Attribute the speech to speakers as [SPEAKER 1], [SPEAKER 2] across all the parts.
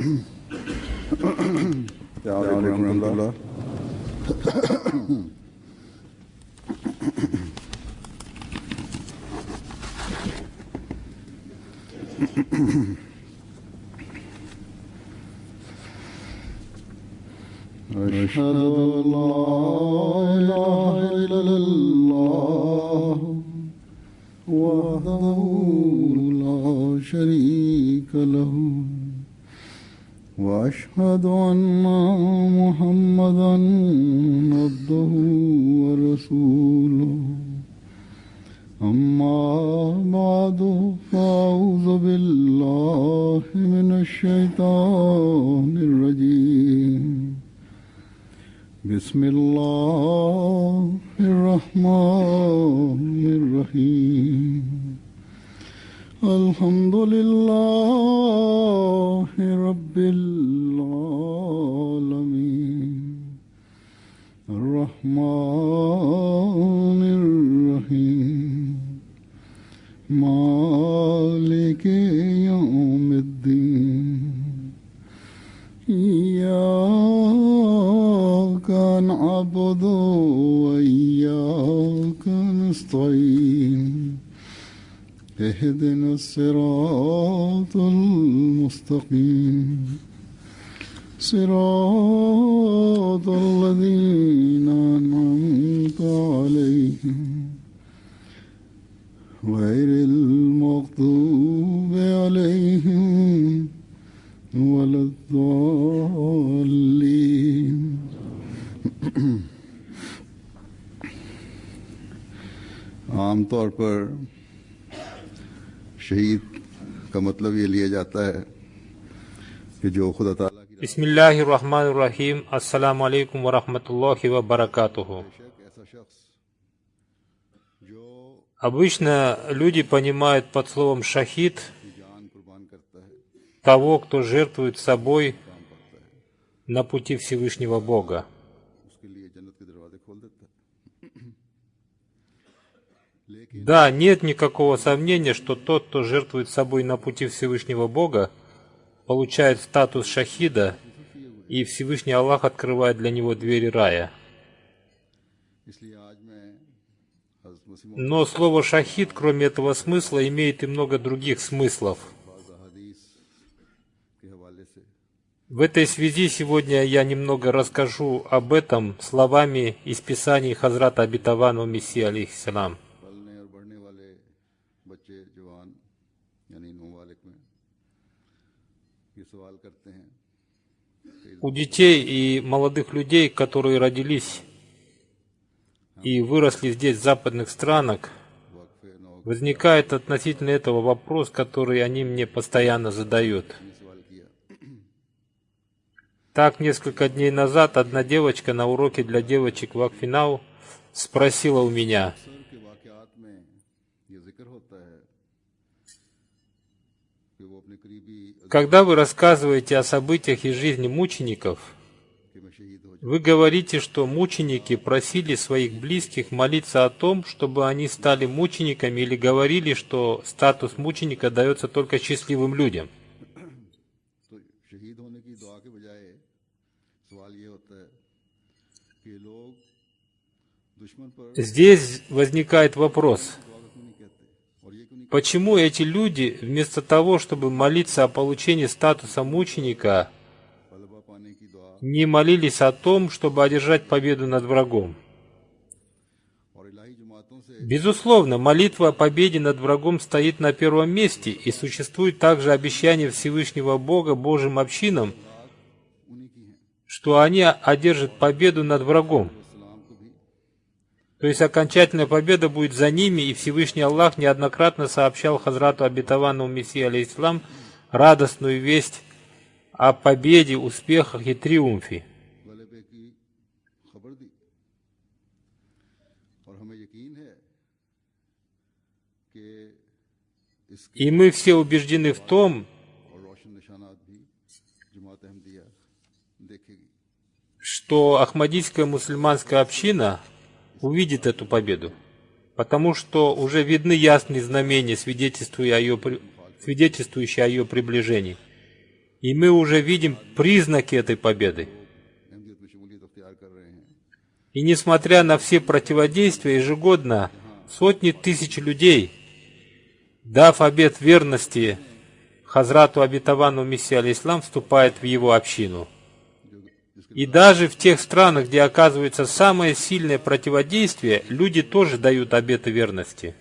[SPEAKER 1] أشهد أن لا إله إلا الله وحده لا شريك له وأشهد أن محمدا عبده ورسوله أما بعد فأعوذ بالله من الشيطان الرجيم بسم الله الرحمن الرحيم الحمد لله رب العالمين الرحمن الرحيم مالك يوم الدين إياك نعبد وإياك نستعين اهدنا الصراط المستقيم صراط الذين أنعمت عليهم غير المغضوب عليهم ولا الضالين आम तौर पर शहीद का मतलब ये लिया जाता है कि जो खुदा ताला की
[SPEAKER 2] Бисмиллахир-рахманир-рахим. Ассаламу алейкум ва рахматуллахи ва баракатуху. Обычно люди понимают под словом «шахид» того, кто жертвует собой на пути Всевышнего Бога. Да, нет никакого сомнения, что тот, кто жертвует собой на пути Всевышнего Бога, получает статус шахида, и Всевышний Аллах открывает для него двери рая. Но слово «шахид», кроме этого смысла, имеет и много других смыслов. В этой связи сегодня я немного расскажу об этом словами из Писаний Хазрата Обетованного Мессии, алейхиссалам. У детей и молодых людей, которые родились и выросли здесь, в западных странах, возникает относительно этого вопрос, который они мне постоянно задают. Так, несколько дней назад одна девочка на уроке для девочек в Вакф-и-Нау спросила у меня: когда вы рассказываете о событиях из жизни мучеников, вы говорите, что мученики просили своих близких молиться о том, чтобы они стали мучениками, или говорили, что статус мученика дается только счастливым людям. Здесь возникает вопрос: почему эти люди, вместо того, чтобы молиться о получении статуса мученика, не молились о том, чтобы одержать победу над врагом? Безусловно, молитва о победе над врагом стоит на первом месте, и существует также обещание Всевышнего Бога Божьим общинам, что они одержат победу над врагом. То есть окончательная победа будет за ними, и Всевышний Аллах неоднократно сообщал Хазрату Обетованному Мессии, алейхиссалам, радостную весть о победе, успехах и триумфе. И мы все убеждены в том, что Ахмадийская мусульманская община увидит эту победу, потому что уже видны ясные знамения, свидетельствующие о ее приближении. И мы уже видим признаки этой победы. И несмотря на все противодействия, ежегодно сотни тысяч людей, дав обет верности Хазрату обетованному Мессии алейхиссалам, вступают в его общину. И даже в тех странах, где оказывается самое сильное противодействие, люди тоже дают обеты верности.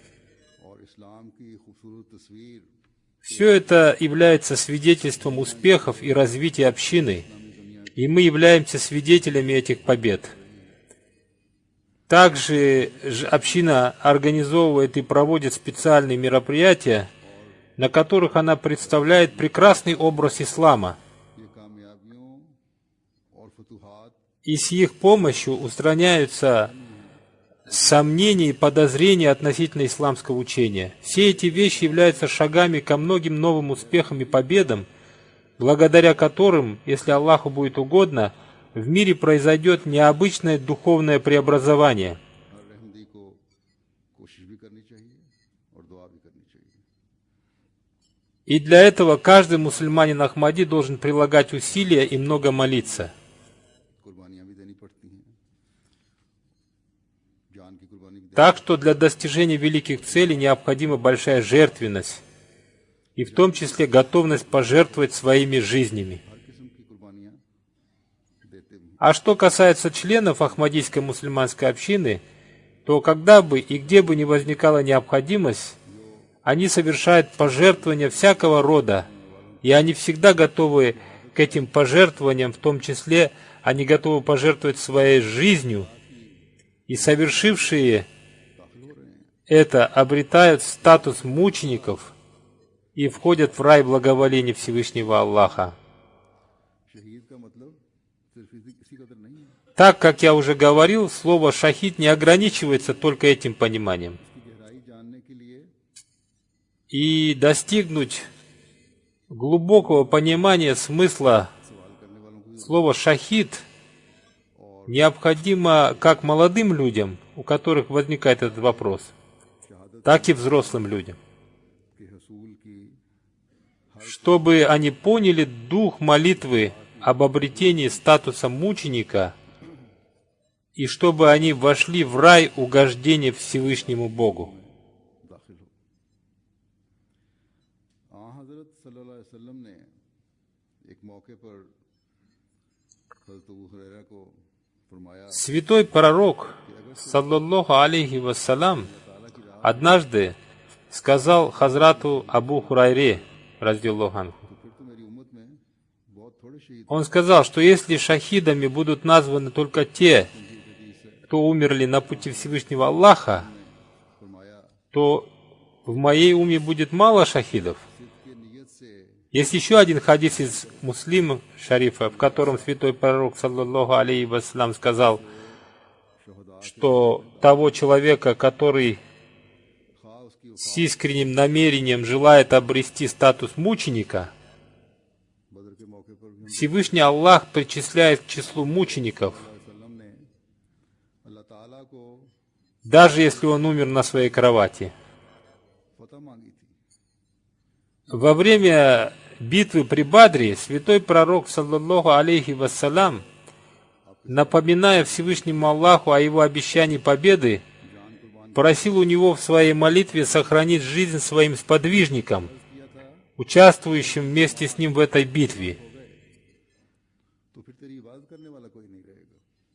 [SPEAKER 2] Все это является свидетельством успехов и развития общины, и мы являемся свидетелями этих побед. Также община организовывает и проводит специальные мероприятия, на которых она представляет прекрасный образ ислама. И с их помощью устраняются сомнения и подозрения относительно исламского учения. Все эти вещи являются шагами ко многим новым успехам и победам, благодаря которым, если Аллаху будет угодно, в мире произойдет необычное духовное преобразование. И для этого каждый мусульманин Ахмади должен прилагать усилия и много молиться. Так что для достижения великих целей необходима большая жертвенность, и в том числе готовность пожертвовать своими жизнями. А что касается членов Ахмадийской мусульманской общины, то когда бы и где бы ни возникала необходимость, они совершают пожертвования всякого рода, и они всегда готовы к этим пожертвованиям, в том числе они готовы пожертвовать своей жизнью, и совершившие это обретают статус мучеников и входят в рай благоволения Всевышнего Аллаха. Так, как я уже говорил, слово «шахид» не ограничивается только этим пониманием. И достигнуть глубокого понимания смысла слова «шахид» необходимо как молодым людям, у которых возникает этот вопрос, так и взрослым людям, чтобы они поняли дух молитвы об обретении статуса мученика и чтобы они вошли в рай угождения Всевышнему Богу. Святой пророк, саллаллаху алейхи вассалам, однажды сказал Хазрату Абу Хурайре, радзияллаху анху, он сказал, что если шахидами будут названы только те, кто умерли на пути Всевышнего Аллаха, то в моей уме будет мало шахидов. Есть еще один хадис из Муслима шарифа, в котором святой пророк, саллаллаху алейхи вассалам, сказал, что того человека, который с искренним намерением желает обрести статус мученика, Всевышний Аллах причисляет к числу мучеников, даже если он умер на своей кровати. Во время битвы при Бадре святой пророк, саллаллаху алейхи вассалам, напоминая Всевышнему Аллаху о его обещании победы, просил у него в своей молитве сохранить жизнь своим сподвижникам, участвующим вместе с ним в этой битве.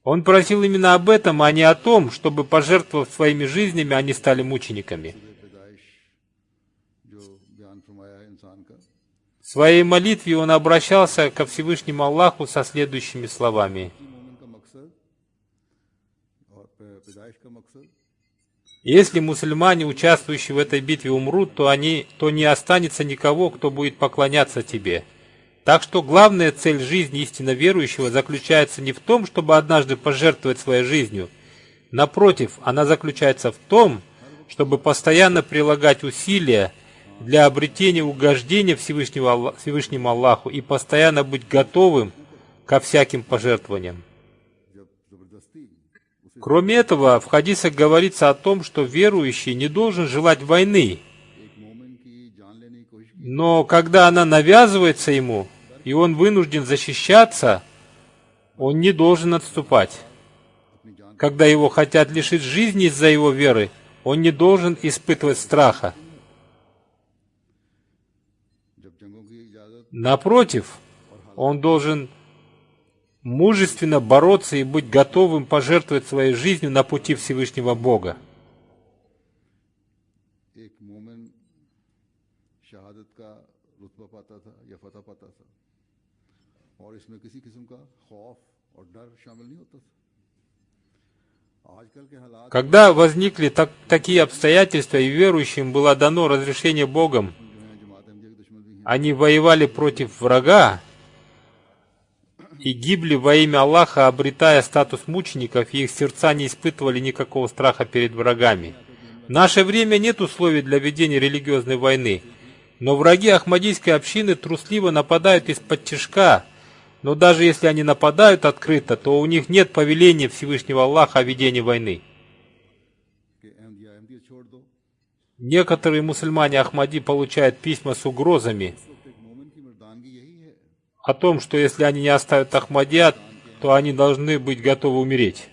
[SPEAKER 2] Он просил именно об этом, а не о том, чтобы, пожертвовав своими жизнями, они стали мучениками. В своей молитве он обращался ко Всевышнему Аллаху со следующими словами. Если мусульмане, участвующие в этой битве, умрут, то не останется никого, кто будет поклоняться тебе. Так что главная цель жизни истинно верующего заключается не в том, чтобы однажды пожертвовать своей жизнью. Напротив, она заключается в том, чтобы постоянно прилагать усилия для обретения угождения Всевышнему Аллаху и постоянно быть готовым ко всяким пожертвованиям. Кроме этого, в хадисах говорится о том, что верующий не должен желать войны, но когда она навязывается ему, и он вынужден защищаться, он не должен отступать. Когда его хотят лишить жизни из-за его веры, он не должен испытывать страха. Напротив, он должен мужественно бороться и быть готовым пожертвовать своей жизнью на пути Всевышнего Бога. Когда возникли такие обстоятельства, и верующим было дано разрешение Богом, они воевали против врага и гибли во имя Аллаха, обретая статус мучеников, и их сердца не испытывали никакого страха перед врагами. В наше время нет условий для ведения религиозной войны, но враги ахмадийской общины трусливо нападают из-под тишка. Но даже если они нападают открыто, то у них нет повеления Всевышнего Аллаха о ведении войны. Некоторые мусульмане Ахмади получают письма с угрозами о том, что если они не оставят Ахмадият, то они должны быть готовы умереть.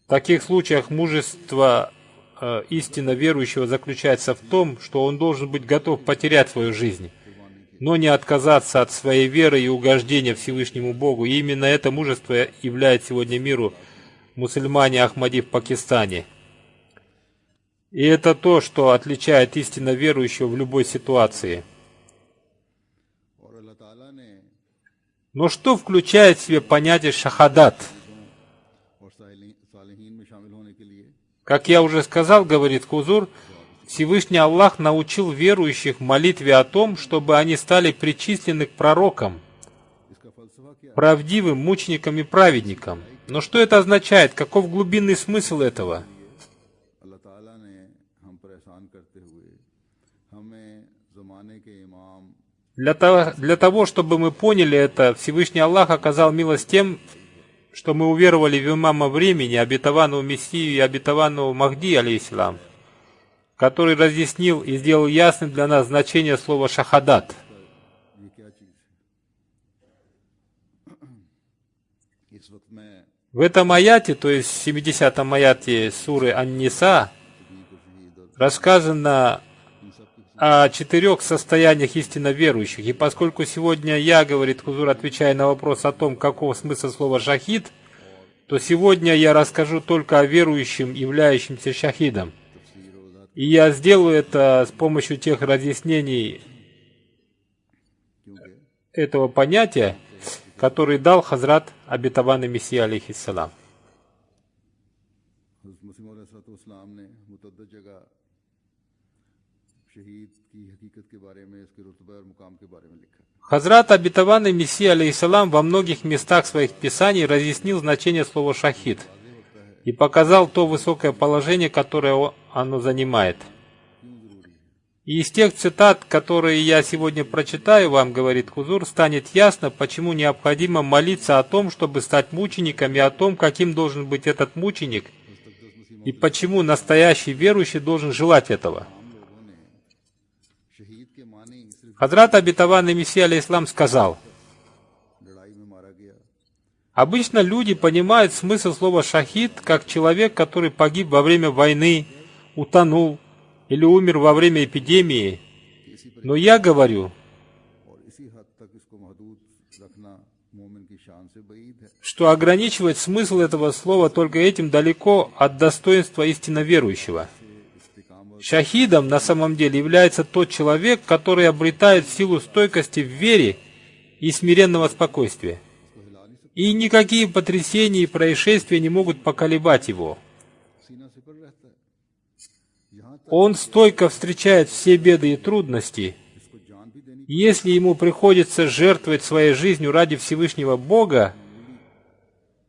[SPEAKER 2] В таких случаях мужество истинно верующего заключается в том, что он должен быть готов потерять свою жизнь, но не отказаться от своей веры и угождения Всевышнему Богу. И именно это мужество являет сегодня миру мусульмане Ахмади в Пакистане. И это то, что отличает истинно верующего в любой ситуации. Но что включает в себе понятие шахадат? Как я уже сказал, говорит Хузур, Всевышний Аллах научил верующих молитве о том, чтобы они стали причислены к пророкам, правдивым мученикам и праведникам. Но что это означает? Каков глубинный смысл этого? Для того, чтобы мы поняли это, Всевышний Аллах оказал милость тем, что мы уверовали в имама времени, обетованного Мессию и обетованного Махди, алейхиссалам, который разъяснил и сделал ясным для нас значение слова «шахадат». В этом аяте, то есть в 70-м аяте суры Ан-Ниса, рассказано о 4 состояниях истинно верующих. И поскольку сегодня я, говорит Хузур, отвечая на вопрос о том, каков смысл слова «шахид», то сегодня я расскажу только о верующем, являющемся шахидом. И я сделаю это с помощью тех разъяснений этого понятия, которые дал Хазрат обетованный Мессия, алейхиссалам. Хазрат обетованный Мессия, алейхиссалам, во многих местах своих писаний разъяснил значение слова «шахид» и показал то высокое положение, которое оно занимает. И из тех цитат, которые я сегодня прочитаю вам, говорит Хузур, станет ясно, почему необходимо молиться о том, чтобы стать мучеником, и о том, каким должен быть этот мученик, и почему настоящий верующий должен желать этого. Хазрат обетованный Мессия, алейхиссалам, сказал: обычно люди понимают смысл слова «шахид» как человек, который погиб во время войны, утонул или умер во время эпидемии. Но я говорю, что ограничивать смысл этого слова только этим далеко от достоинства истинно верующего. Шахидом на самом деле является тот человек, который обретает силу стойкости в вере и смиренного спокойствия. И никакие потрясения и происшествия не могут поколебать его. Он стойко встречает все беды и трудности. Если ему приходится жертвовать своей жизнью ради Всевышнего Бога,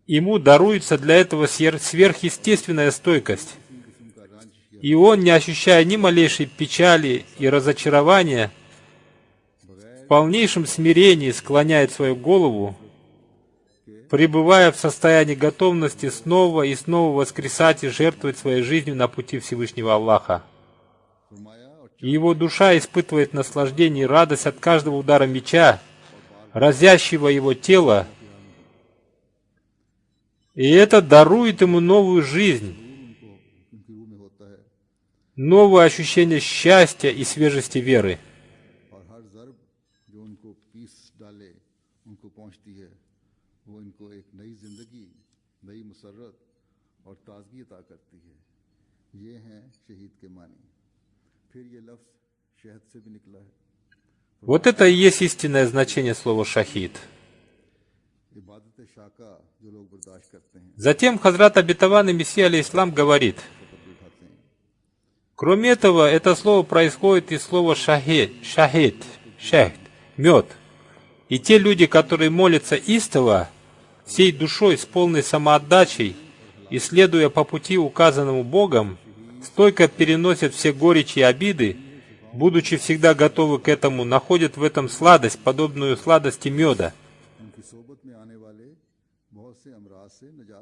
[SPEAKER 2] ему даруется для этого сверхъестественная стойкость. И он, не ощущая ни малейшей печали и разочарования, в полнейшем смирении склоняет свою голову, пребывая в состоянии готовности снова и снова воскресать и жертвовать своей жизнью на пути Всевышнего Аллаха. и его душа испытывает наслаждение и радость от каждого удара меча, разящего его тело, и это дарует ему новую жизнь, новое ощущение счастья и свежести веры. Вот это и есть истинное значение слова «шахид». Затем Хазрат Обетованный Мессия алейхиссалам говорит: кроме этого, это слово происходит из слова «шахид», «мед». И те люди, которые молятся истово, всей душой, с полной самоотдачей, и следуя по пути, указанному Богом, стойко переносят все горечи и обиды, будучи всегда готовы к этому, находят в этом сладость, подобную сладости меда.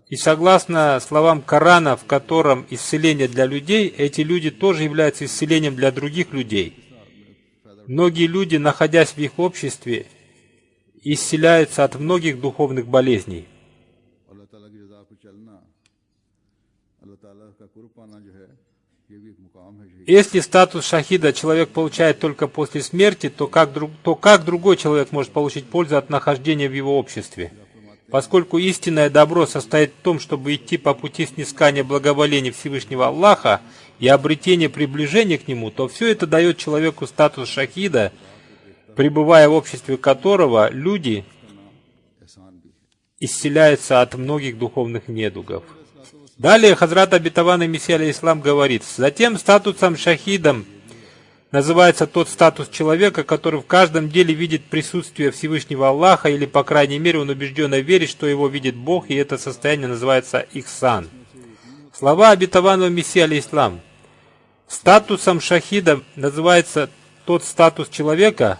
[SPEAKER 2] И согласно словам Корана, в котором исцеление для людей, эти люди тоже являются исцелением для других людей. Многие люди, находясь в их обществе, исцеляются от многих духовных болезней. Если статус шахида человек получает только после смерти, то как другой человек может получить пользу от нахождения в его обществе? Поскольку истинное добро состоит в том, чтобы идти по пути снискания благоволения Всевышнего Аллаха и обретения приближения к Нему, то все это дает человеку статус шахида, пребывая в обществе которого люди исцеляются от многих духовных недугов. Далее Хазрат Обетованный Мессия алейхиссалам говорит: затем статусом шахидом называется тот статус человека, который в каждом деле видит присутствие Всевышнего Аллаха, или, по крайней мере, он убежденно верит, что его видит Бог, и это состояние называется ихсан. Слова Обетованного Мессии алейхиссалам: статусом шахида называется тот статус человека,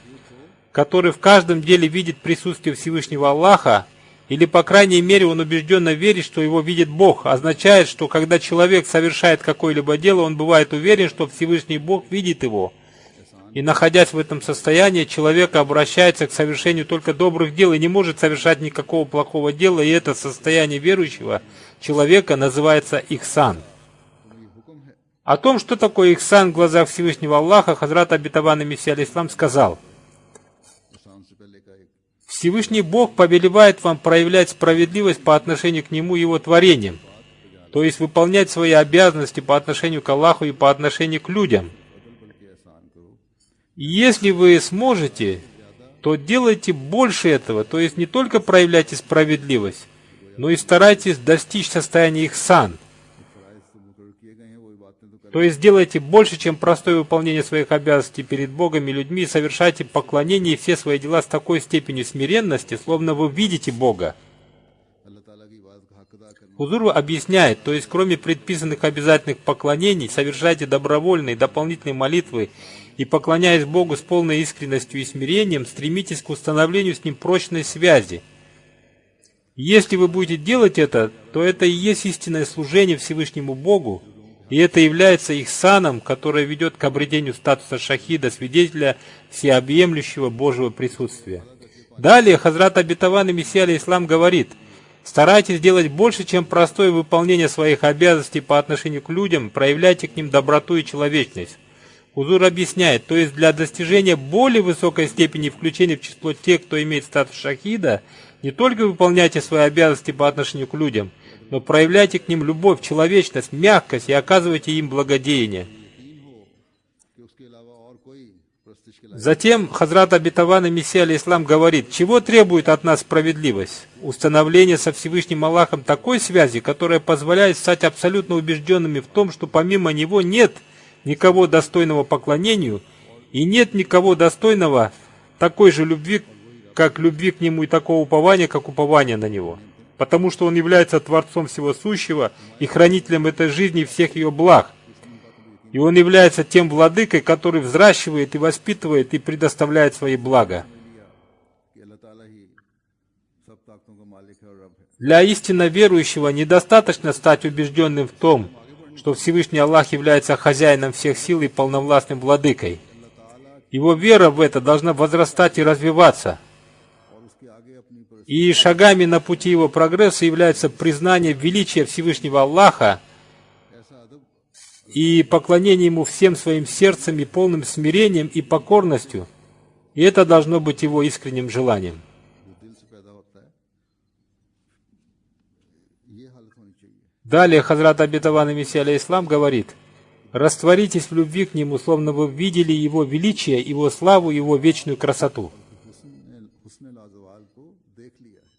[SPEAKER 2] который в каждом деле видит присутствие Всевышнего Аллаха, или, по крайней мере, он убежденно верит, что его видит Бог, означает, что когда человек совершает какое-либо дело, он бывает уверен, что Всевышний Бог видит его. И, находясь в этом состоянии, человек обращается к совершению только добрых дел и не может совершать никакого плохого дела, и это состояние верующего человека называется ихсан. О том, что такое ихсан в глазах Всевышнего Аллаха, Хазрат Обетованный Мессия алейхиссалам сказал: Всевышний Бог повелевает вам проявлять справедливость по отношению к Нему и Его творениям, то есть выполнять свои обязанности по отношению к Аллаху и по отношению к людям. И если вы сможете, то делайте больше этого, то есть не только проявляйте справедливость, но и старайтесь достичь состояния ихсан. То есть делайте больше, чем простое выполнение своих обязанностей перед Богом и людьми, и совершайте поклонение и все свои дела с такой степенью смиренности, словно вы видите Бога. Хузур объясняет, то есть кроме предписанных обязательных поклонений, совершайте добровольные дополнительные молитвы и, поклоняясь Богу с полной искренностью и смирением, стремитесь к установлению с Ним прочной связи. Если вы будете делать это, то это и есть истинное служение Всевышнему Богу, и это является ихсаном, которое ведет к обретению статуса шахида, свидетеля всеобъемлющего Божьего присутствия. Далее Хазрат Обетованный Мессия алейхиссалам говорит: старайтесь делать больше, чем простое выполнение своих обязанностей по отношению к людям, проявляйте к ним доброту и человечность. Хузур объясняет, то есть для достижения более высокой степени включения в число тех, кто имеет статус шахида, не только выполняйте свои обязанности по отношению к людям, но проявляйте к ним любовь, человечность, мягкость и оказывайте им благодеяние. Затем Хазрат Обетованный Мессия алейхиссалам говорит: чего требует от нас справедливость? Установление со Всевышним Аллахом такой связи, которая позволяет стать абсолютно убежденными в том, что помимо Него нет никого достойного поклонению и нет никого достойного такой же любви, как любви к Нему, и такого упования, как упование на Него. Потому что Он является Творцом всего сущего и хранителем этой жизни и всех ее благ. И Он является тем владыкой, который взращивает и воспитывает и предоставляет свои блага. Для истинно верующего недостаточно стать убежденным в том, что Всевышний Аллах является хозяином всех сил и полновластным владыкой. Его вера в это должна возрастать и развиваться. И шагами на пути его прогресса является признание величия Всевышнего Аллаха и поклонение Ему всем своим сердцем и полным смирением и покорностью. И это должно быть его искренним желанием. Далее Хазрат Обетованный Мессия алейхиссалам говорит: «Растворитесь в любви к Нему, словно вы видели Его величие, Его славу, Его вечную красоту».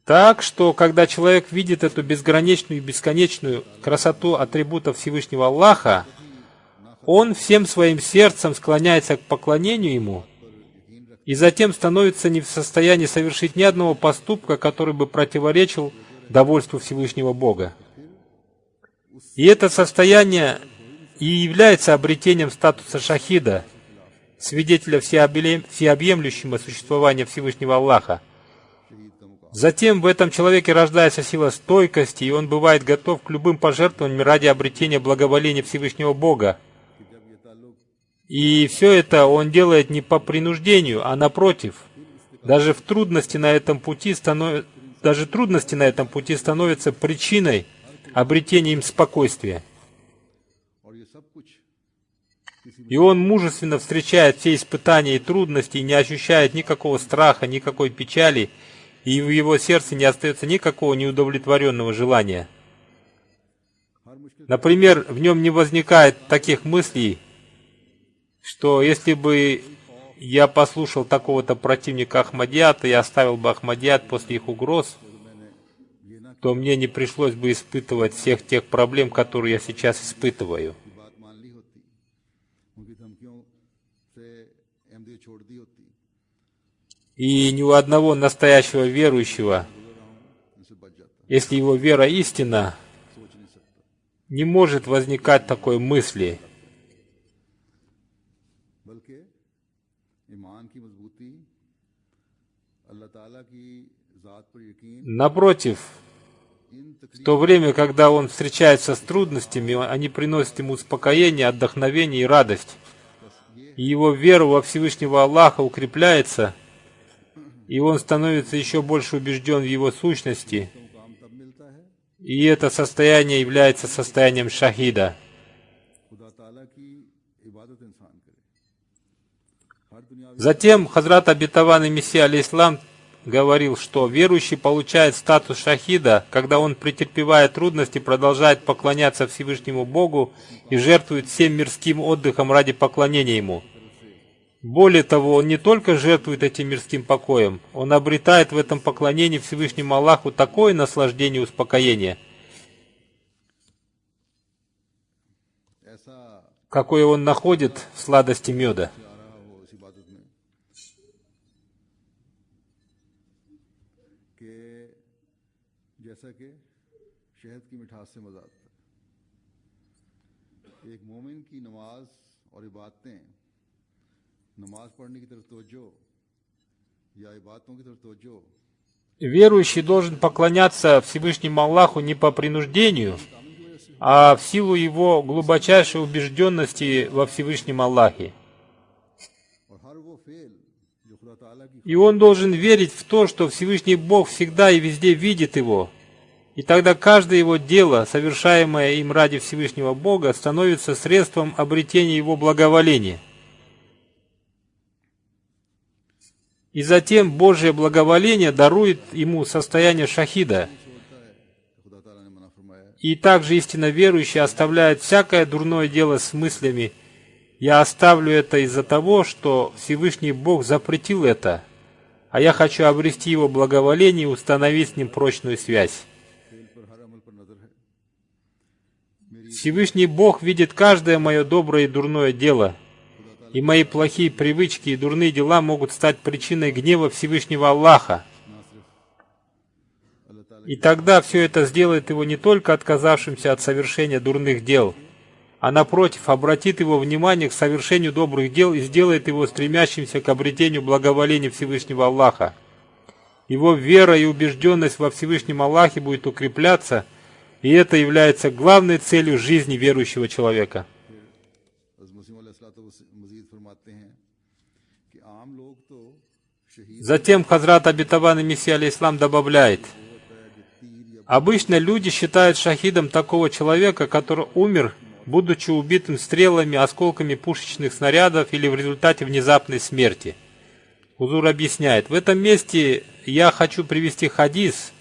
[SPEAKER 2] Так что, когда человек видит эту безграничную и бесконечную красоту атрибутов Всевышнего Аллаха, он всем своим сердцем склоняется к поклонению Ему и затем становится не в состоянии совершить ни одного поступка, который бы противоречил довольству Всевышнего Бога. И это состояние и является обретением статуса шахида, свидетеля всеобъемлющего существования Всевышнего Аллаха. Затем в этом человеке рождается сила стойкости, и он бывает готов к любым пожертвованиям ради обретения благоволения Всевышнего Бога. И все это он делает не по принуждению, а напротив. Даже трудности на этом пути становятся причиной обретения им спокойствия. И он мужественно встречает все испытания и трудности, и не ощущает никакого страха, никакой печали, и в его сердце не остается никакого неудовлетворенного желания. Например, в нем не возникает таких мыслей, что если бы я послушал такого-то противника Ахмадията и оставил бы Ахмадият после их угроз, то мне не пришлось бы испытывать всех тех проблем, которые я сейчас испытываю. И ни у одного настоящего верующего, если его вера истинна, не может возникать такой мысли. Напротив, в то время, когда он встречается с трудностями, они приносят ему успокоение, отдохновение и радость. И его вера во Всевышнего Аллаха укрепляется, и он становится еще больше убежден в его сущности. И это состояние является состоянием шахида. Затем Хазрат Обетованный Мессия алейхиссалам говорил, что верующий получает статус шахида, когда он, претерпевая трудности, продолжает поклоняться Всевышнему Богу и жертвует всем мирским отдыхом ради поклонения Ему. Более того, он не только жертвует этим мирским покоем, он обретает в этом поклонении Всевышнему Аллаху такое наслаждение и успокоение, какое он находит в сладости меда. Верующий должен поклоняться Всевышнему Аллаху не по принуждению, а в силу его глубочайшей убежденности во Всевышнем Аллахе. И он должен верить в то, что Всевышний Бог всегда и везде видит его. И тогда каждое его дело, совершаемое им ради Всевышнего Бога, становится средством обретения его благоволения. И затем Божье благоволение дарует ему состояние шахида. И также истинно верующий оставляет всякое дурное дело с мыслями: «Я оставлю это из-за того, что Всевышний Бог запретил это, а я хочу обрести Его благоволение и установить с Ним прочную связь». Всевышний Бог видит каждое мое доброе и дурное дело, и мои плохие привычки и дурные дела могут стать причиной гнева Всевышнего Аллаха. И тогда все это сделает его не только отказавшимся от совершения дурных дел, а напротив, обратит его внимание к совершению добрых дел и сделает его стремящимся к обретению благоволения Всевышнего Аллаха. Его вера и убежденность во Всевышнем Аллахе будет укрепляться, и это является главной целью жизни верующего человека. Затем Хазрат Обетованный Мессия алейхиссалам добавляет: обычно люди считают шахидом такого человека, который умер, будучи убитым стрелами, осколками пушечных снарядов или в результате внезапной смерти. Хузур объясняет: в этом месте я хочу привести хадис,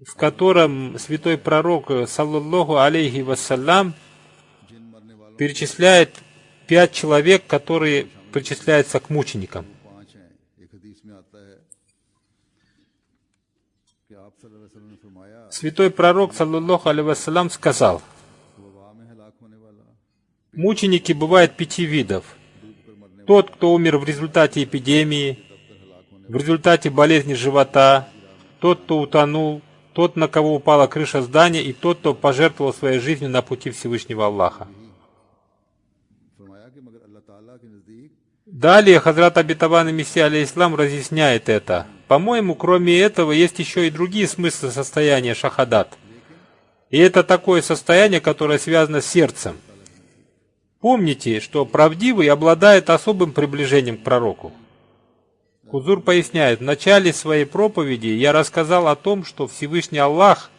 [SPEAKER 2] в котором святой пророк, саллаллаху алейхи вассалям, перечисляет 5 человек, которые причисляются к мученикам. Святой пророк, саллаллаху алейхи вассалям, сказал: мученики бывают 5 видов. Тот, кто умер в результате эпидемии, в результате болезни живота, тот, кто утонул, тот, на кого упала крыша здания, и тот, кто пожертвовал своей жизнью на пути Всевышнего Аллаха. Далее Хазрат Обетованный Мессия алейхиссалам разъясняет это. По-моему, кроме этого, есть еще и другие смыслы состояния шахадат. И это такое состояние, которое связано с сердцем. Помните, что правдивый обладает особым приближением к пророку. Хузур поясняет: в начале своей проповеди я рассказал о том, что Всевышний Аллах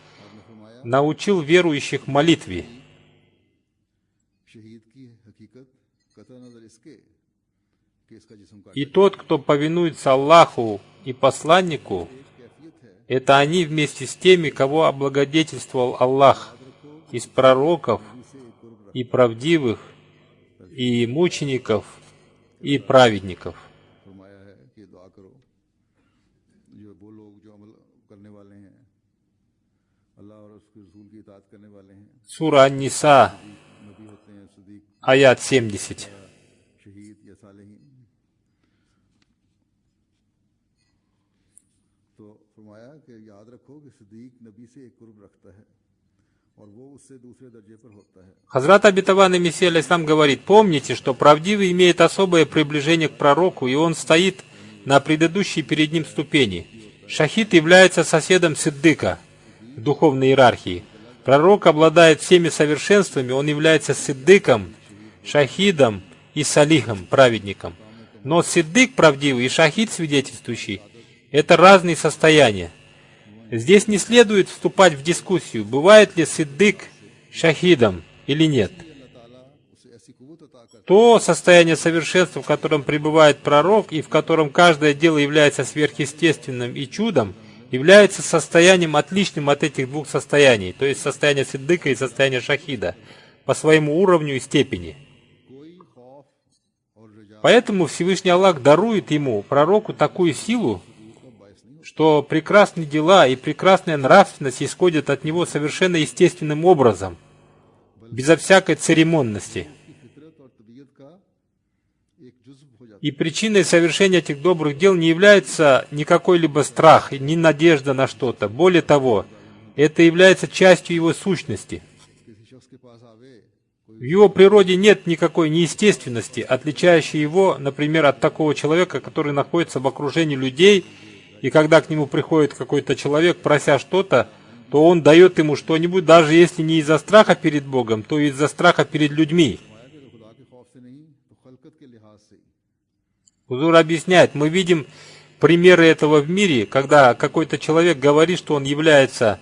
[SPEAKER 2] научил верующих молитве. И тот, кто повинуется Аллаху и посланнику, это они вместе с теми, кого облагодетельствовал Аллах из пророков и правдивых, и мучеников, и праведников. Сура Ан-Ниса, аят 70. Хазрат Обетованный Мессия алейхиссалам говорит: помните, что правдивый имеет особое приближение к пророку, и он стоит на предыдущей перед ним ступени. Шахид является соседом сиддыка в духовной иерархии. Пророк обладает всеми совершенствами, он является сиддыком, шахидом и салихом, праведником. Но сиддык правдивый и шахид свидетельствующий – это разные состояния. Здесь не следует вступать в дискуссию, бывает ли сиддык шахидом или нет. То состояние совершенства, в котором пребывает пророк, и в котором каждое дело является сверхъестественным и чудом, является состоянием отличным от этих двух состояний, то есть состояние сиддыка и состояние шахида, по своему уровню и степени. Поэтому Всевышний Аллах дарует ему, пророку, такую силу, что прекрасные дела и прекрасная нравственность исходят от него совершенно естественным образом, безо всякой церемонности. И причиной совершения этих добрых дел не является ни какой-либо страх, ни надежда на что-то. Более того, это является частью его сущности. В его природе нет никакой неестественности, отличающей его, например, от такого человека, который находится в окружении людей, и когда к нему приходит какой-то человек, прося что-то, то он дает ему что-нибудь, даже если не из-за страха перед Богом, то из-за страха перед людьми. Хузур объясняет: мы видим примеры этого в мире, когда какой-то человек говорит, что он является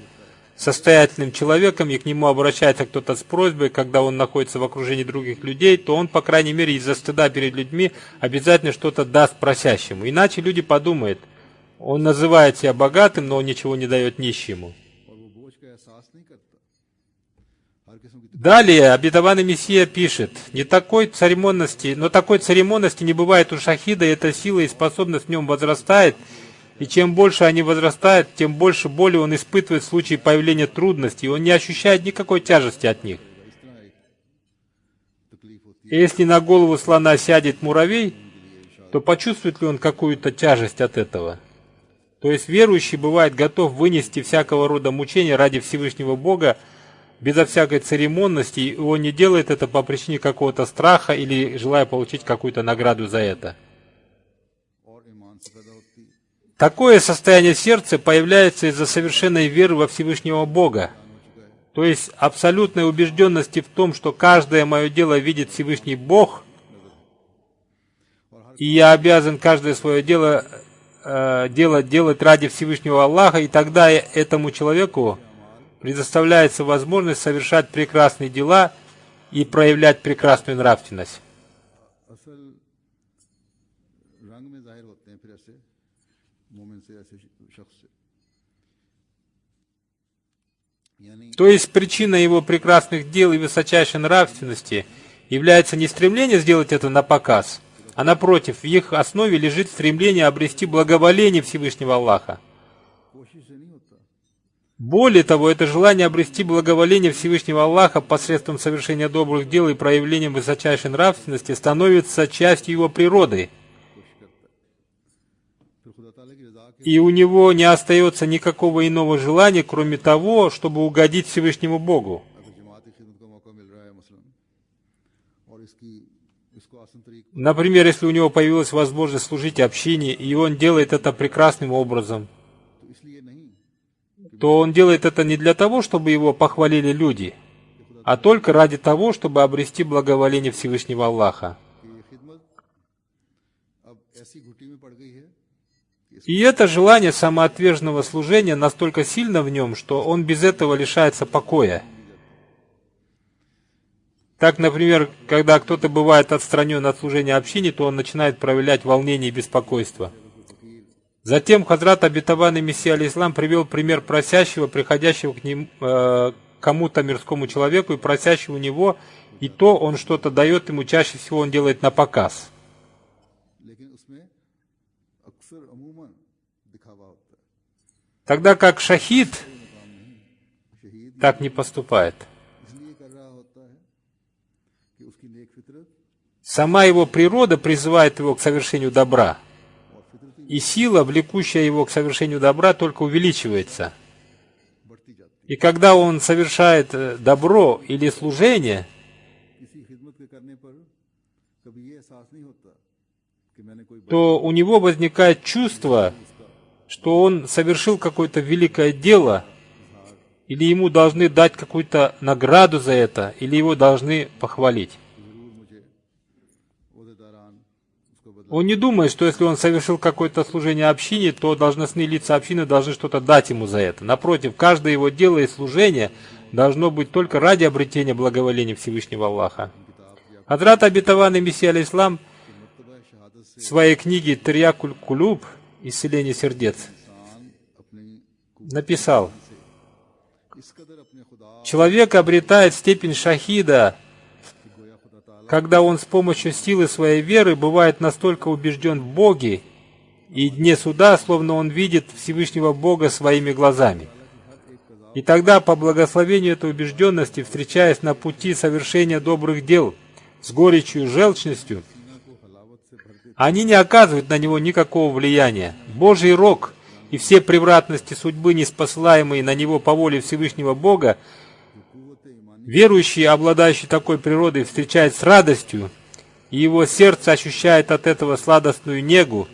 [SPEAKER 2] состоятельным человеком, и к нему обращается кто-то с просьбой, когда он находится в окружении других людей, то он, по крайней мере, из-за стыда перед людьми обязательно что-то даст просящему. Иначе люди подумают: он называет себя богатым, но он ничего не дает нищему. Далее Обетованный Мессия пишет: но такой церемонности не бывает у шахида, и эта сила и способность в нем возрастает, и чем больше они возрастают, тем больше боли он испытывает в случае появления трудностей, и он не ощущает никакой тяжести от них. И если на голову слона сядет муравей, то почувствует ли он какую-то тяжесть от этого? То есть верующий бывает готов вынести всякого рода мучения ради Всевышнего Бога, безо всякой церемонности, и он не делает это по причине какого-то страха или желая получить какую-то награду за это. Такое состояние сердца появляется из-за совершенной веры во Всевышнего Бога, то есть абсолютной убежденности в том, что каждое мое дело видит Всевышний Бог, и я обязан каждое свое дело делать ради Всевышнего Аллаха, и тогда этому человеку предоставляется возможность совершать прекрасные дела и проявлять прекрасную нравственность. То есть причина его прекрасных дел и высочайшей нравственности является не стремление сделать это на показ, а напротив, в их основе лежит стремление обрести благоволение Всевышнего Аллаха. Более того, это желание обрести благоволение Всевышнего Аллаха посредством совершения добрых дел и проявлением высочайшей нравственности становится частью его природы. И у него не остается никакого иного желания, кроме того, чтобы угодить Всевышнему Богу. Например, если у него появилась возможность служить общине, и он делает это прекрасным образом, то он делает это не для того, чтобы его похвалили люди, а только ради того, чтобы обрести благоволение Всевышнего Аллаха. И это желание самоотверженного служения настолько сильно в нем, что он без этого лишается покоя. Так, например, когда кто-то бывает отстранен от служения общине, то он начинает проявлять волнение и беспокойство. Затем Хазрат Обетованный Мессия алейхиссалам привел пример просящего, приходящего к ним, кому-то мирскому человеку и просящего у него, и то он что-то дает ему, чаще всего он делает на показ. Тогда как шахид так не поступает. Сама его природа призывает его к совершению добра, и сила, влекущая его к совершению добра, только увеличивается. И когда он совершает добро или служение, то у него возникает чувство, что он совершил какое-то великое дело, или ему должны дать какую-то награду за это, или его должны похвалить. Он не думает, что если он совершил какое-то служение общине, то должностные лица общины должны что-то дать ему за это. Напротив, каждое его дело и служение должно быть только ради обретения благоволения Всевышнего Аллаха. Хазрат Обетованный Мессия алейхиссалам в своей книге «Тирьякуль Кулуб» «Исцеление сердец» написал: человек обретает степень шахида, когда он с помощью силы своей веры бывает настолько убежден в Боге и дне суда, словно он видит Всевышнего Бога своими глазами. И тогда, по благословению этой убежденности, встречаясь на пути совершения добрых дел с горечью и желчностью, они не оказывают на него никакого влияния. Божий рок и все превратности судьбы, неспосылаемые на него по воле Всевышнего Бога, верующий, обладающий такой природой, встречает с радостью, и его сердце ощущает от этого сладостную негу,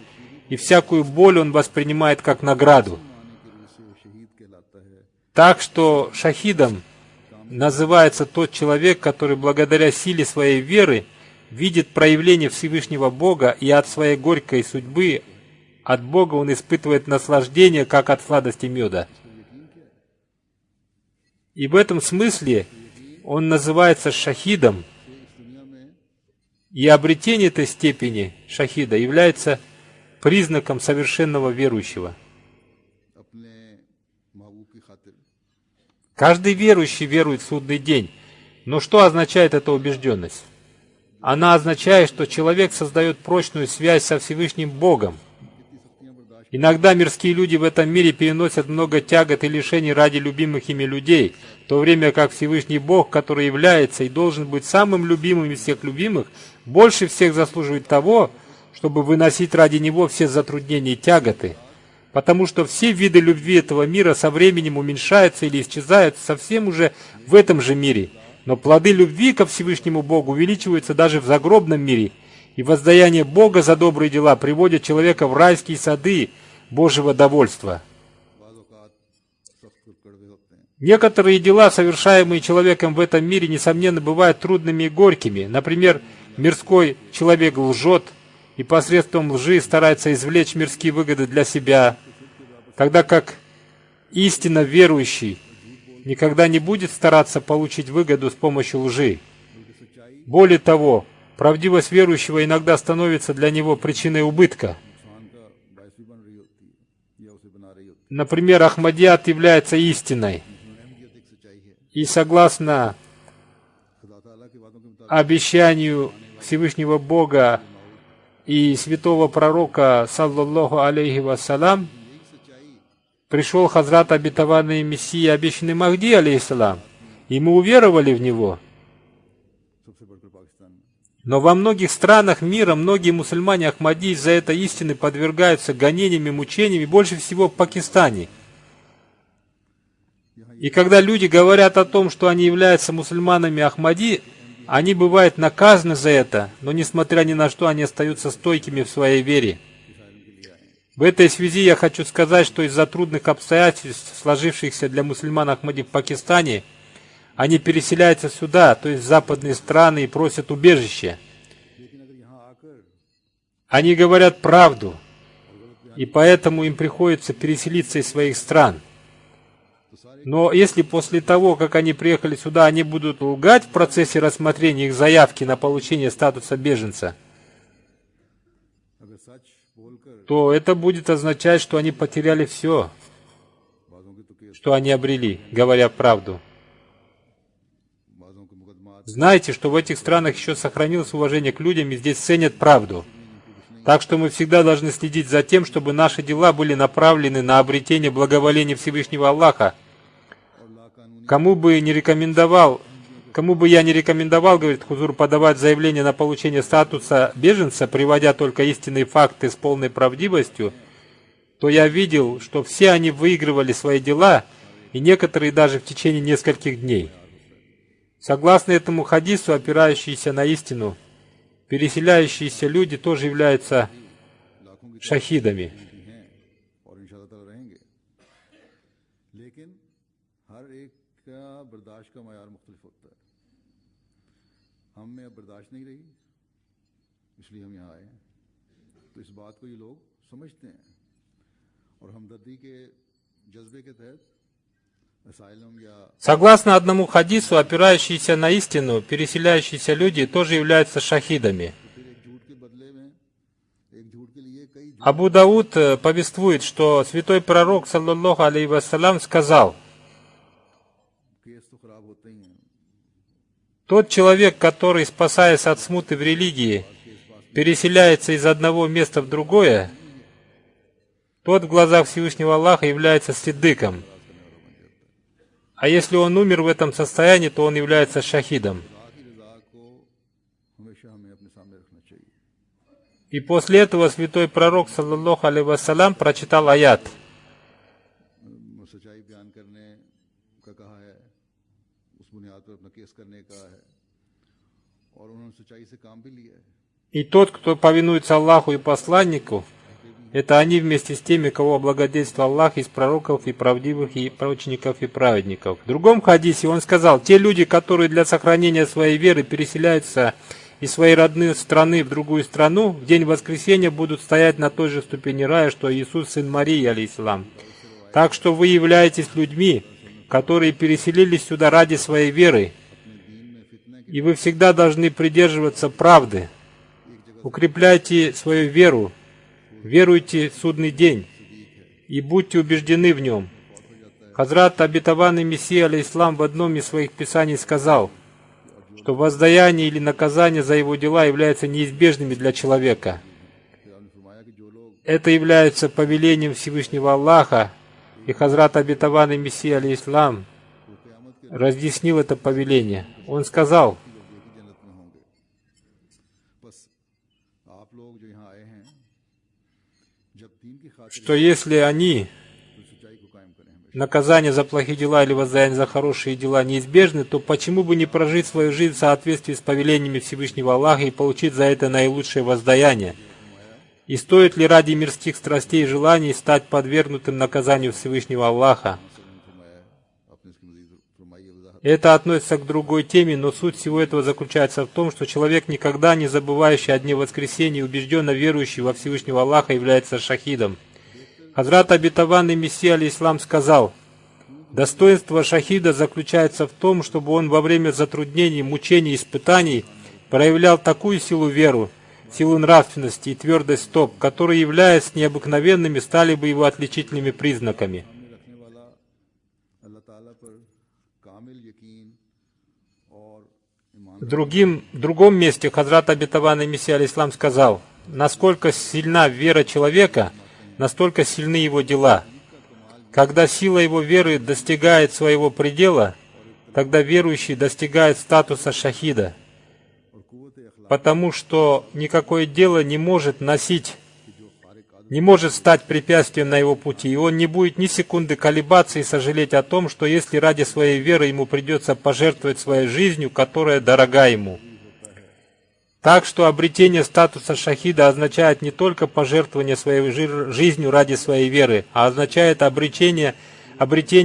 [SPEAKER 2] и всякую боль он воспринимает как награду. Так что шахидом называется тот человек, который благодаря силе своей веры видит проявление Всевышнего Бога, и от своей горькой судьбы, от Бога он испытывает наслаждение, как от сладости меда. И в этом смысле он называется шахидом, и обретение этой степени шахида является признаком совершенного верующего. Каждый верующий верует в судный день. Но что означает эта убежденность? Она означает, что человек создает прочную связь со Всевышним Богом. Иногда мирские люди в этом мире переносят много тягот и лишений ради любимых ими людей, в то время как Всевышний Бог, который является и должен быть самым любимым из всех любимых, больше всех заслуживает того, чтобы выносить ради Него все затруднения и тяготы, потому что все виды любви этого мира со временем уменьшаются или исчезают совсем уже в этом же мире, но плоды любви ко Всевышнему Богу увеличиваются даже в загробном мире, и воздаяние Бога за добрые дела приводит человека в райские сады, Божьего довольства.
[SPEAKER 1] बाज़ औक़ात सख्त और कड़वे होते हैं।
[SPEAKER 2] Некоторые дела, совершаемые человеком в этом мире, несомненно, бывают трудными и горькими. Например, мирской человек лжет и посредством лжи старается извлечь мирские выгоды для себя, тогда как истинно верующий никогда не будет стараться получить выгоду с помощью лжи. Более того, правдивость верующего иногда становится для него причиной убытка.
[SPEAKER 1] नुकसान का बायस भी बन रही होती है या उसे बना रही होती
[SPEAKER 2] Например, Ахмадият является истиной.
[SPEAKER 1] है। अहमदियत एक सच्चाई है।
[SPEAKER 2] И согласно
[SPEAKER 1] खुदा ताला की बातों के मुताबिक
[SPEAKER 2] обещанию Всевышнего Бога и святого пророка, саллаллаху алейхи вассалам, пришел Хазрат обетованный Мессия, обещанный Махди, алейхиссалам, и мы уверовали в него.
[SPEAKER 1] सबसे बढ़कर पाकिस्तान में
[SPEAKER 2] Но во многих странах мира многие мусульмане Ахмади из-за этой истины подвергаются гонениями, мучениями, больше всего в Пакистане. И когда люди говорят о том, что они являются мусульманами Ахмади, они бывают наказаны за это, но несмотря ни на что, они остаются стойкими в своей вере. В этой связи я хочу сказать, что из-за трудных обстоятельств, сложившихся для мусульман Ахмади в Пакистане, они переселяются сюда, то есть в западные страны, и просят убежище.
[SPEAKER 1] लेकिन अगर यहाँ आकर
[SPEAKER 2] Они говорят правду, и поэтому им приходится переселиться из своих стран. Но если после того, как они приехали сюда, они будут лгать в процессе рассмотрения их заявки на получение статуса беженца,
[SPEAKER 1] अगर सच बोलकर
[SPEAKER 2] то это будет означать, что они потеряли все,
[SPEAKER 1] बाज़ों के तुके
[SPEAKER 2] что они обрели, говоря правду.
[SPEAKER 1] बाज़ों के मुकदमात
[SPEAKER 2] Знайте, что в этих странах еще сохранилось уважение к людям, и здесь ценят правду. Так что мы всегда должны следить за тем, чтобы наши дела были направлены на обретение благоволения Всевышнего Аллаха. Кому бы я не рекомендовал, говорит Хузур, подавать заявление на получение статуса беженца, приводя только истинные факты с полной правдивостью, то я видел, что все они выигрывали свои дела, и некоторые даже в течение нескольких дней. Согласно этому хадису, опирающиеся на истину, переселяющиеся люди тоже являются шахидами.
[SPEAKER 1] हैं और इंशाअल्लाह ताला रहेंगे। लेकिन हर एक का बर्दाश्त का मयार मुख्तलिफ होता है। हम में अब बर्दाश्त नहीं रही, इसलिए हम यहाँ आए हैं। तो इस बात को ये लोग समझते हैं और हमदर्दी के जज्बे के तहत असylum या
[SPEAKER 2] Согласно одному хадису, опирающиеся на истину, переселяющиеся люди тоже являются шахидами.
[SPEAKER 1] फिर एक झूठ के बदले में एक झूठ के लिए कई झूठ
[SPEAKER 2] Абу Дауд повествует, что святой пророк, саллаллаху алейхи вассалям, сказал:
[SPEAKER 1] केस तो खराब होते ही हैं।
[SPEAKER 2] тот человек, который, спасаясь от смуты в религии, переселяется из одного места в другое, тот в глазах Всевышнего Аллаха является сиддыком. А если он умер в этом состоянии, то он является шахидом.
[SPEAKER 1] खुदा की रजा को हमेशा हमें अपने सामने रखना चाहिए।
[SPEAKER 2] И после этого святой пророк, саллаллаху алейхи вассалям, прочитал аят.
[SPEAKER 1] सच्चाई बयान करने का कहा है, उस बुनियाद पर अपना केस करने का है और उन्होंने सच्चाई से काम भी लिया है।
[SPEAKER 2] И тот, кто повинуется Аллаху и посланнику, это они вместе с теми, кого облагодетельствовал Аллах из пророков и правдивых, и прочеников, и праведников. В другом хадисе он сказал: те люди, которые для сохранения своей веры переселяются из своей родной страны в другую страну, в день воскресения будут стоять на той же ступени рая, что Иисус, сын Марии, алейхиссалам. Так что вы являетесь людьми, которые переселились сюда ради своей веры, и вы всегда должны придерживаться правды. Укрепляйте свою веру, веруйте в судный день и будьте убеждены в нем. Хазрат обетованный Мессия, алейхиссалам, в одном из своих писаний сказал, что воздаяние или наказание за его дела являются неизбежными для человека. Это является повелением Всевышнего Аллаха, и Хазрат обетованный Мессия, алейхиссалам, разъяснил это повеление. Он сказал: что если они, наказание за плохие дела или воздаяние за хорошие дела, неизбежны, то почему бы не прожить свою жизнь в соответствии с повелениями Всевышнего Аллаха и получить за это наилучшее воздаяние? И стоит ли ради мирских страстей и желаний стать подвергнутым наказанию Всевышнего Аллаха? Это относится к другой теме, но суть всего этого заключается в том, что человек, никогда не забывающий о дне воскресения и убежденно верующий во Всевышнего Аллаха, является шахидом. Хазрат обетованный Мессия алейхиссалам сказал: достоинство шахида заключается в том, чтобы он во время затруднений, мучений, испытаний проявлял такую силу веры, силу нравственности и твердость стоп, которые, являясь необыкновенными, стали бы его отличительными признаками. В другом месте Хазрат обетованный Мессия алейхиссалам сказал: насколько сильна вера человека, настолько сильны его дела. Когда сила его веры достигает своего предела, тогда верующий достигает статуса шахида, потому что никакое дело не может стать препятствием на его пути, и он не будет ни секунды колебаться и сожалеть о том, что если ради своей веры ему придется пожертвовать своей жизнью, которая дорога ему. Так что обретение статуса шахида означает не только пожертвование своей жизнью ради своей веры, а означает обретение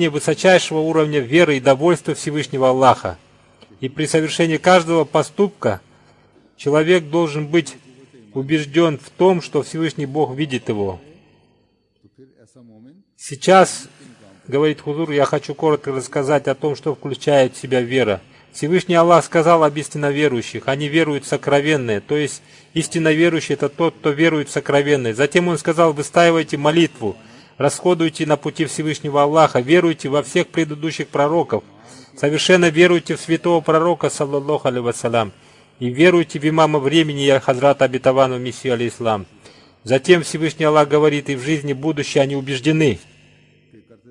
[SPEAKER 2] высочайшего уровня веры и довольства Всевышнего Аллаха. И при совершении каждого поступка человек должен быть убежден в том, что Всевышний Бог видит его. Сейчас, говорит Хузур, я хочу коротко рассказать о том, что включает в себя вера. Всевышний Аллах сказал об истинно верующих: они веруют в сокровенное, то есть истинно верующий — это тот, кто верует в сокровенное. Затем Он сказал: выстаивайте молитву, расходуйте на пути Всевышнего Аллаха, веруйте во всех предыдущих пророков, совершенно веруйте в святого пророка, саллаллаху алейхи вассалям, и веруйте в имама времени и Хазрата обетованного Мессию алейхиссалам. Затем Всевышний Аллах говорит: и в жизни будущей они убеждены.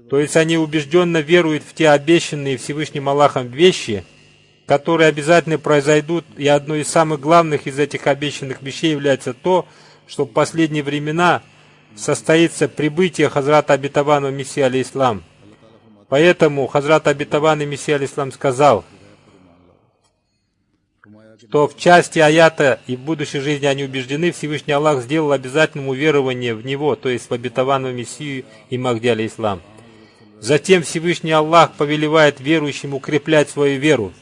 [SPEAKER 2] То есть они убежденно веруют в те обещанные Всевышним Аллахом вещи, которые обязательно произойдут, и одной из самых главных из этих обещанных вещей является то, что в последние времена состоится прибытие Хазрата обетованного Мессии алейхиссалам. Поэтому Хазрат обетованный Мессия алейхиссалам сказал, что в части аята и в будущей жизни они убеждены, Всевышний Аллах сделал обязательным уверование в Него, то есть в обетованного Мессию и Махди алейхиссалам. Затем Всевышний Аллах повелевает верующим укреплять свою веру.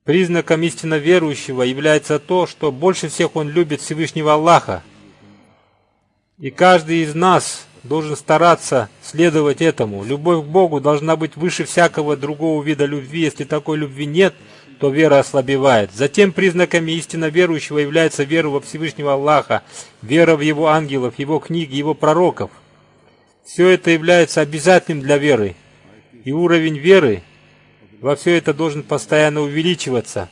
[SPEAKER 2] Признаком истинно верующего является то, что больше всех он любит Всевышнего Аллаха. И каждый из нас должен стараться следовать этому. Любовь к Богу должна быть выше всякого другого вида любви. Если такой любви нет, то вера ослабевает. Затем признаками истинно верующего является вера во Всевышнего Аллаха, вера в Его ангелов, Его книги, Его пророков. Все это является обязательным для веры. И уровень веры во все это должен постоянно увеличиваться.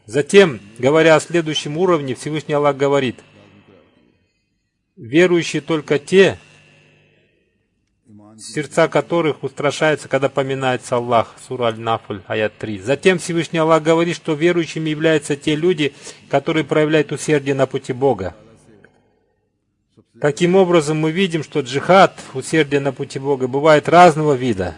[SPEAKER 2] Затем, говоря о следующем уровне, Всевышний Аллах говорит: верующие только те, сердца которых устрашаются, когда поминается Аллах. Сура Аль-Нафль, аят 3. Затем Всевышний Аллах говорит, что верующими являются те люди, которые проявляют усердие на пути Бога. Таким образом, мы видим, что джихад, усердие на пути Бога, бывает разного вида.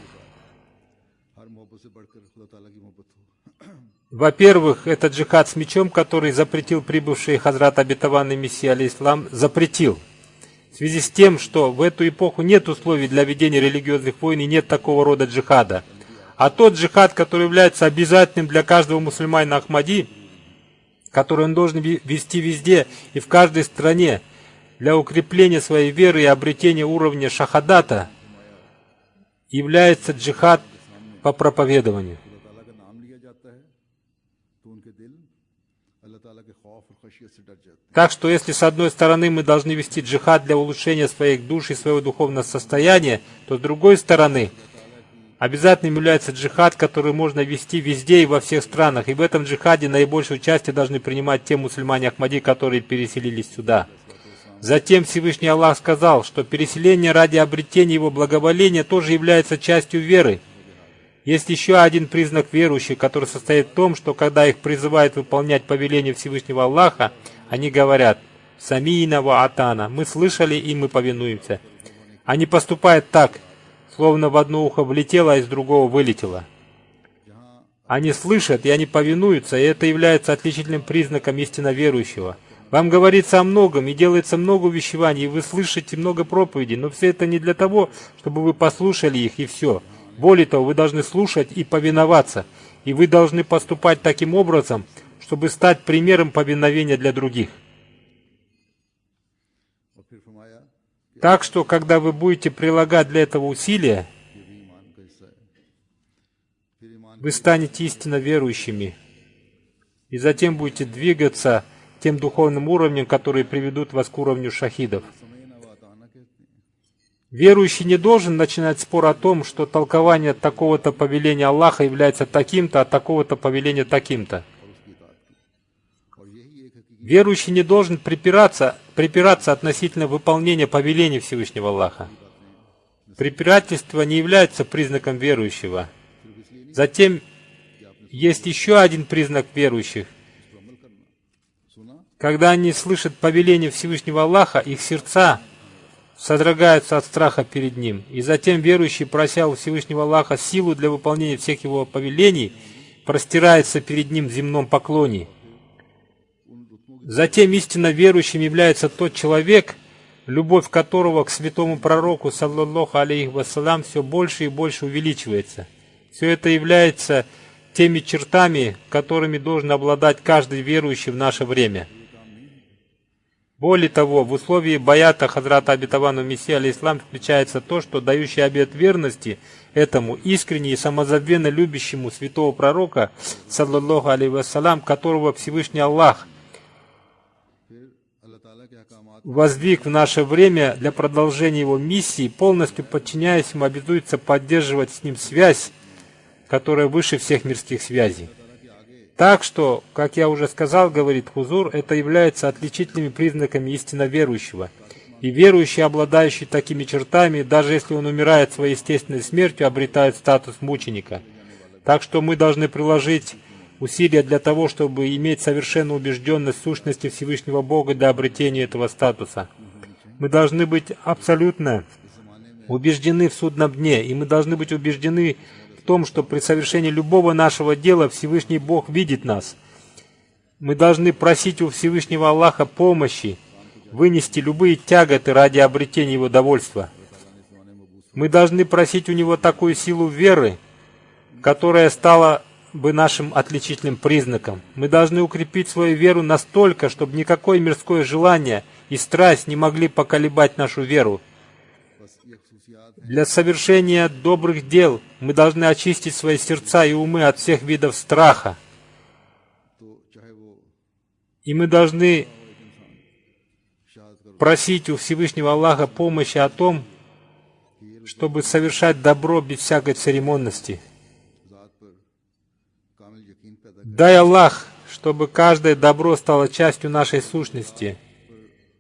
[SPEAKER 2] Во-первых, это джихад с мечом, который запретил прибывший Хазрат обетованный Мессия алейхиссалам, запретил. В связи с тем, что в эту эпоху нет условий для ведения религиозных войн и нет такого рода джихада. А тот джихад, который является обязательным для каждого мусульманина Ахмади, который он должен вести везде и в каждой стране для укрепления своей веры и обретения уровня шахадата, является джихад по проповедованию. Так что если с одной стороны мы должны вести джихад для улучшения своих душ и своего духовного состояния, то с другой стороны обязательным является джихад, который можно вести везде и во всех странах. И в этом джихаде наибольшее участие должны принимать те мусульмане Ахмади, которые переселились сюда. Затем Всевышний Аллах сказал, что переселение ради обретения Его благоволения тоже является частью веры. Есть еще один признак верующих, который состоит в том, что когда их призывают выполнять повеление Всевышнего Аллаха, они говорят: «Самиина ва атана», мы слышали и мы повинуемся. Они поступают так, словно в одно ухо влетело, а из другого вылетело. Они слышат и они повинуются, и это является отличительным признаком истинно верующего. Вам говорится о многом, и делается много увещеваний, и вы слышите много проповедей, но все это не для того, чтобы вы послушали их, и все. Более того, вы должны слушать и повиноваться, и вы должны поступать таким образом, чтобы стать примером повиновения для других. Так что, когда вы будете прилагать для этого усилия, вы станете истинно верующими, и затем будете двигаться тем духовным уровнем, которые приведут вас к уровню шахидов. Верующий не должен начинать спор о том, что толкование такого-то повеления Аллаха является таким-то, а такого-то повеления таким-то. Верующий не должен припираться относительно выполнения повелений Всевышнего Аллаха. Препирательство не является признаком верующего. Затем есть еще один признак верующих. Когда они слышат повеление Всевышнего Аллаха, их сердца содрогаются от страха перед Ним. И затем верующий, прося у Всевышнего Аллаха силу для выполнения всех Его повелений, простирается перед Ним в земном поклоне. Затем истинно верующим является тот человек, любовь которого к святому пророку, саллаллаху алейхи вассалям, все больше и больше увеличивается. Все это является теми чертами, которыми должен обладать каждый верующий в наше время. Более того, в условии баята Хазрата Обетованного Мессии алейхиссалам включается то, что дающий обет верности этому искренне и самозабвенно любящему святого пророка, саллаллаху алейхи вассалям, которого Всевышний Аллах воздвиг в наше время для продолжения его миссии, полностью подчиняясь ему, обязуется поддерживать с ним связь, которая выше всех мирских связей. Так что, как я уже сказал, говорит Хузур, это является отличительными признаками истинно верующего. И верующий, обладающий такими чертами, даже если он умирает своей естественной смертью, обретает статус мученика. Так что мы должны приложить усилия для того, чтобы иметь совершенную убежденность в сущности Всевышнего Бога для обретения этого статуса. Мы должны быть абсолютно убеждены в судном дне, и мы должны быть убеждены в том, что при совершении любого нашего дела Всевышний Бог видит нас. Мы должны просить у Всевышнего Аллаха помощи, вынести любые тяготы ради обретения Его довольства. Мы должны просить у Него такую силу веры, которая стала бы нашим отличительным признаком. Мы должны укрепить свою веру настолько, чтобы никакое мирское желание и страсть не могли поколебать нашу веру. Для совершения добрых дел мы должны очистить свои сердца и умы от всех видов страха. И мы должны просить у Всевышнего Аллаха помощи о том, чтобы совершать добро без всякой церемонности. Дай Аллах, чтобы каждое добро стало частью нашей сущности.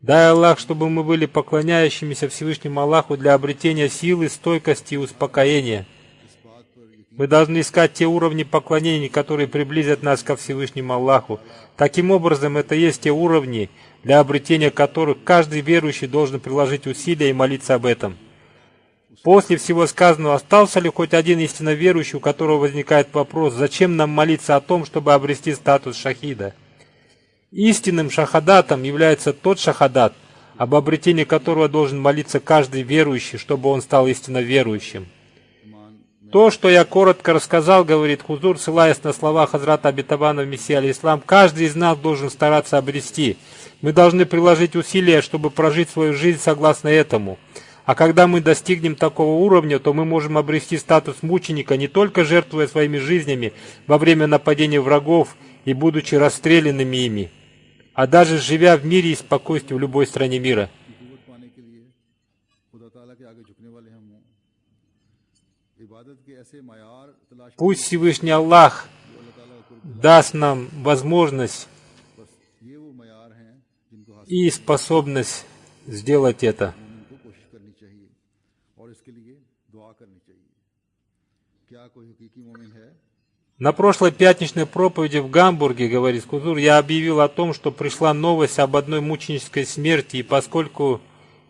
[SPEAKER 2] Дай Аллах, чтобы мы были поклоняющимися Всевышнему Аллаху для обретения силы, стойкости и успокоения. Мы должны искать те уровни поклонений, которые приблизят нас ко Всевышнему Аллаху. Таким образом, это есть те уровни, для обретения которых каждый верующий должен приложить усилия и молиться об этом. После всего сказанного, остался ли хоть один истинно верующий, у которого возникает вопрос, зачем нам молиться о том, чтобы обрести статус шахида? Истинным шахадатом является тот шахадат, об обретении которого должен молиться каждый верующий, чтобы он стал истинно верующим. То, что я коротко рассказал, говорит Хузур, ссылаясь на слова Хазрата Обетованного Мессии алейхиссалам, каждый из нас должен стараться обрести. Мы должны приложить усилия, чтобы прожить свою жизнь согласно этому. А когда мы достигнем такого уровня, то мы можем обрести статус мученика, не только жертвуя своими жизнями во время нападения врагов и будучи расстрелянными ими, а даже живя в мире и спокойствии в любой стране мира. Пусть Всевышний Аллах даст нам возможность и способность сделать это. На прошлой пятничной проповеди в Гамбурге, говорит Хузур, я объявил о том, что пришла новость об одной мученической смерти, и поскольку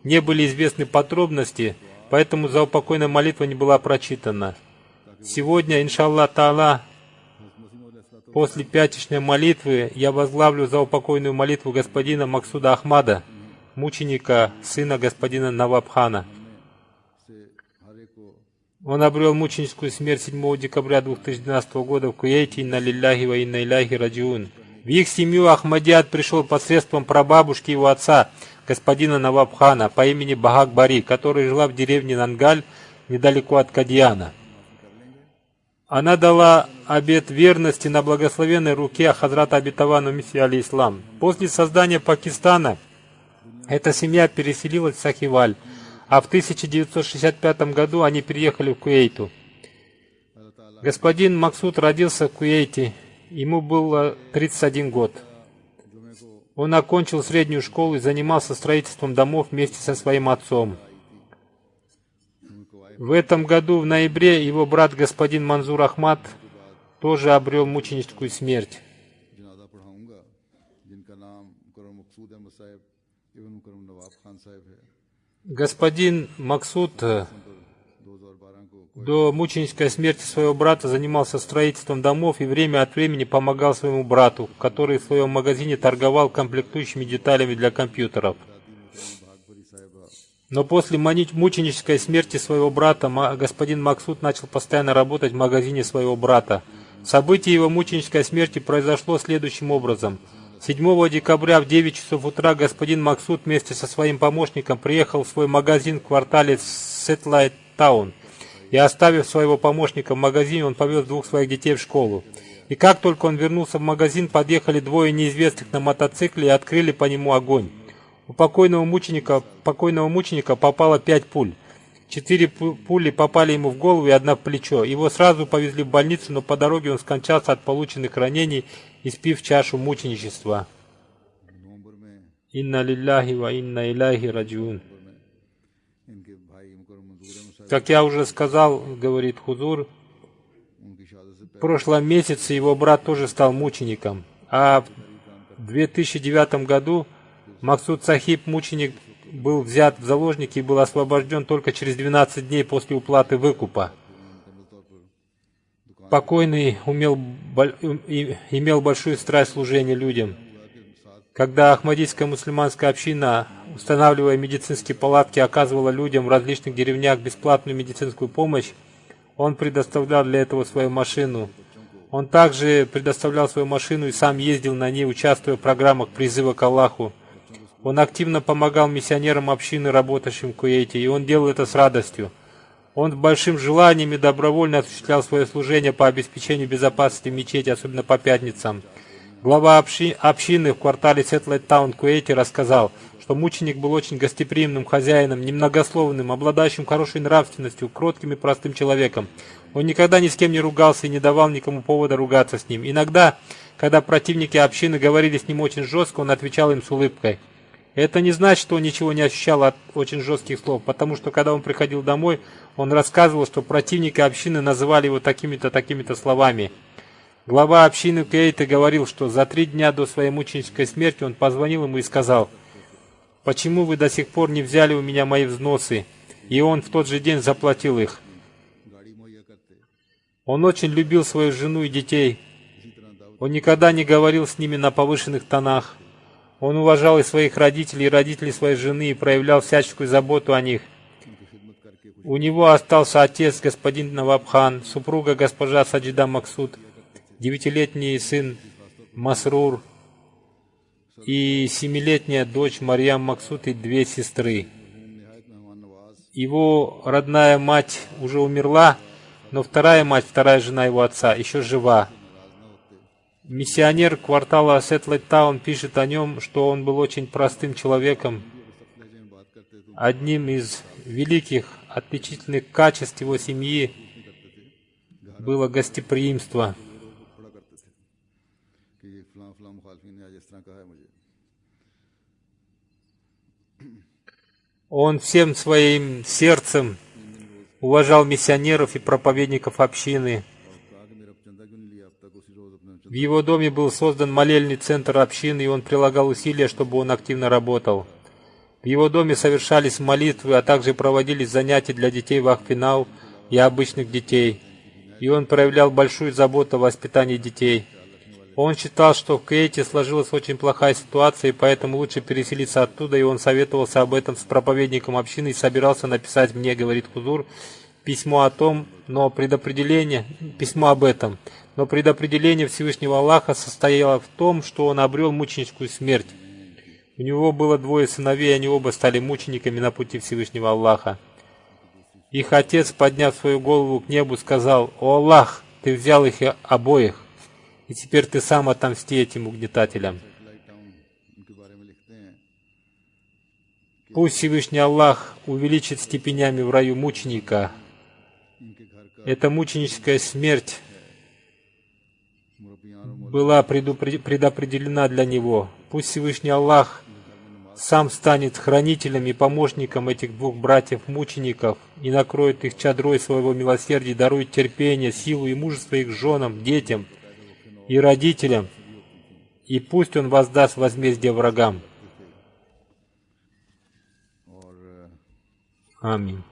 [SPEAKER 2] не были известны подробности, поэтому заупокойная молитва не была прочитана. Сегодня, иншаллах та'аля, После пятничной молитвы я возглавлю заупокойную молитву господина Максуда Ахмада, мученика, сына господина Навабхана. Он обрел мученическую смерть 7 декабря 2012 года в Куэйте. Инна лилляхи ва инна иляйхи раджиун. В их семью Ахмадият пришел посредством прабабушки его отца, господина Навабхана, по имени Бахак Бари, который жила в деревне Нангаль, недалеко от Кадьяна. Она дала обет верности на благословенной руке Хазрата Обетованного Мессии алейхиссалам. После создания Пакистана эта семья переселилась в Сахиваль, а в 1965 году они переехали в Куэйту. Господин Максуд родился в Куэйте, ему было 31 год. Он окончил среднюю школу и занимался строительством домов вместе со своим отцом. В этом году, в ноябре, его брат господин Манзур Ахмад тоже обрел мученическую смерть. Господин Максуд до мученической смерти своего брата занимался строительством домов и время от времени помогал своему брату, который в своем магазине торговал комплектующими деталями для компьютеров. Но после мученической смерти своего брата господин Максуд начал постоянно работать в магазине своего брата. Событие его мученической смерти произошло следующим образом. 7 декабря в 9 часов утра господин Максуд вместе со своим помощником приехал в свой магазин в квартале Сетлайт Таун. И оставив своего помощника в магазине, он повез 2 своих детей в школу. И как только он вернулся в магазин, подъехали 2 неизвестных на мотоцикле и открыли по нему огонь. У покойного мученика попало 5 пуль. 4 пули попали ему в голову и 1 в плечо. Его сразу повезли в больницу, но по дороге он скончался от полученных ранений, испив чашу мученичества. Инна лилляхи ва инна иляйхи раджиун. Как я уже сказал, говорит Хузур, в прошлом месяце его брат тоже стал мучеником. А в 2009 году Максуд Сахиб, мученик, был взят в заложники и был освобожден только через 12 дней после уплаты выкупа. Покойный имел большую страсть служения людям. Когда Ахмадийская мусульманская община, устанавливая медицинские палатки, оказывала людям в различных деревнях бесплатную медицинскую помощь, он предоставлял для этого свою машину. Он также предоставлял свою машину и сам ездил на ней, участвуя в программах призыва к Аллаху. Он активно помогал миссионерам общины, работающим в Куэйте, и он делал это с радостью. Он с большим желанием и добровольно осуществлял свое служение по обеспечению безопасности мечети, особенно по пятницам. Глава общины в квартале Сетлайт Таун в Куэйте рассказал, что мученик был очень гостеприимным хозяином, немногословным, обладающим хорошей нравственностью, кротким и простым человеком. Он никогда ни с кем не ругался и не давал никому повода ругаться с ним. Иногда, когда противники общины говорили с ним очень жестко, он отвечал им с улыбкой. Это не значит, что он ничего не ощущал от очень жестких слов, потому что когда он приходил домой, он рассказывал, что противники общины называли его такими-то словами. Глава общины Куэйта говорил, что за 3 дня до своей мученической смерти он позвонил ему и сказал: «Почему вы до сих пор не взяли у меня мои взносы?» И он в тот же день заплатил их. Он очень любил свою жену и детей. Он никогда не говорил с ними на повышенных тонах. Он уважал и своих родителей, и родителей своей жены, и проявлял всяческую заботу о них. У него остался отец, господин Навабхан, супруга госпожа Саджида Максуд, 9-летний сын Масрур и 7-летняя дочь Марьям Максуд и 2 сестры. Его родная мать уже умерла, но вторая жена его отца, еще жива. Миссионер квартала Сетлайт Таун пишет о нем, что он был очень простым человеком. Одним из великих отличительных качеств его семьи было гостеприимство. Он всем своим сердцем уважал миссионеров и проповедников общины. В его доме был создан молельный центр общины, и он прилагал усилия, чтобы он активно работал. В его доме совершались молитвы, а также проводились занятия для детей вахфинау и обычных детей. И он проявлял большую заботу о воспитании детей. Он считал, что в Куэйте сложилась очень плохая ситуация, и поэтому лучше переселиться оттуда, и он советовался об этом с проповедником общины и собирался написать мне, говорит Хузур, письмо об этом, но предопределение Всевышнего Аллаха состояло в том, что он обрел мученическую смерть. У него было 2 сыновей, они оба стали мучениками на пути Всевышнего Аллаха. Их отец, подняв свою голову к небу, сказал: «О Аллах, ты взял их обоих, и теперь ты сам отомсти этим угнетателям. Пусть Всевышний Аллах увеличит степенями в раю мученика. Эта мученическая смерть была предопределена для него. Пусть Всевышний Аллах сам станет хранителем и помощником этих 2 братьев-мучеников и накроет их чадрой своего милосердия, дарует терпение, силу и мужество их женам, детям и родителям, и пусть он воздаст возмездие врагам». Аминь.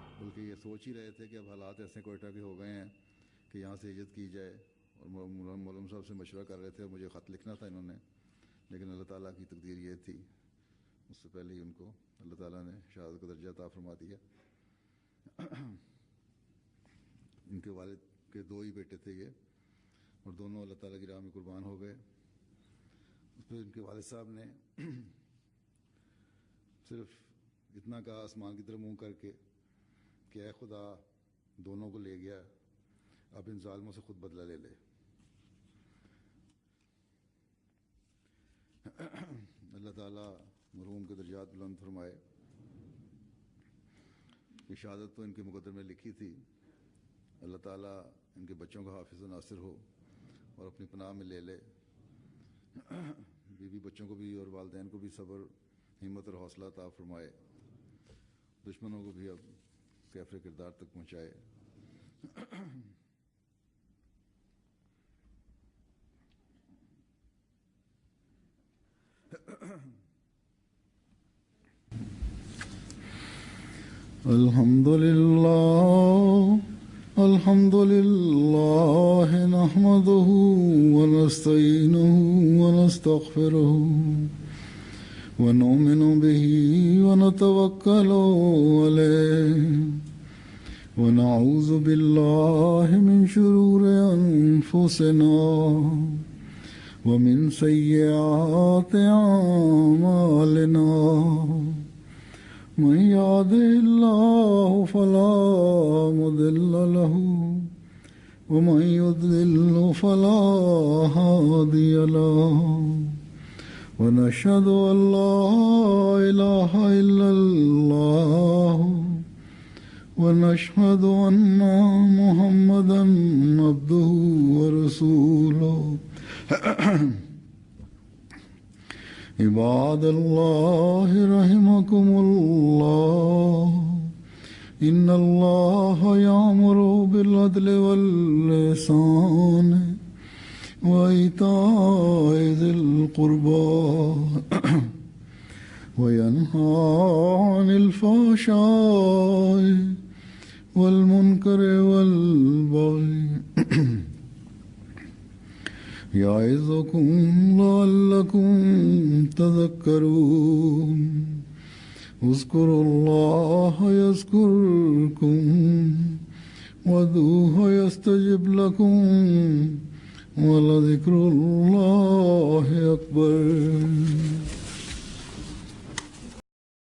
[SPEAKER 1] उससे पहले ही उनको अल्लाह ताला ने शहादत का दर्जा अता फरमा दिया। इनके वालिद के 2 ही बेटे थे ये, और दोनों अल्लाह ताला की राह में कुर्बान हो गए। उसमें इनके वालिद साहब ने सिर्फ इतना कहा आसमान की तरफ मुंह करके कि ऐ खुदा, दोनों को ले गया, अब इन जालिमों से खुद बदला ले ले। अल्लाह ताला मरहूम के दर्जात बुलंद फरमाए। ये शहादत तो इनके मुकद्दर में लिखी थी। अल्लाह ताला इनके बच्चों का हाफिज़ नासिर हो और अपनी पनाह में ले ले। बीवी बच्चों को भी और वालिदैन को भी सब्र, हिम्मत और हौसला अता फरमाए। दुश्मनों को भी अब कैफ़र किरदार तक पहुँचाए। अल्हम्दुलिल्लाह नहमदुहु व नस्तईनुहु व नस्तगफिरुहु व नुमिनु बिही व नतवक्कलु अलैहि व नऊज़ु बिल्लाहि मिन शुरूरि अनफुसिना व मिन सय्यिआति अमालिना। मन यहदिहिल्लाहु फला मुदिल्ल लहु व मन युद्लिल्हु फला हादिय लहु व नशहदु अन ला इलाहा इल्लल्लाह व नशहदु अन्ना मुहम्मदन अब्दुहु व रसूलुहु। इबादल्लाह रहमकुमुल्लाह इन्नल्लाह यामुरु बिल अदलि वल इहसान व इताइ ज़िल क़ुर्बा व यन्हा अनिल फ़हशाइ वल मुनकरि वल बग़ी याइज़ुकुम लअल्लकुम तज़क्करून। उज़्कुरुल्लाह यज़्कुरकुम वदूहु यस्तजिब लकुम व लज़िक्रुल्लाहि अकबर।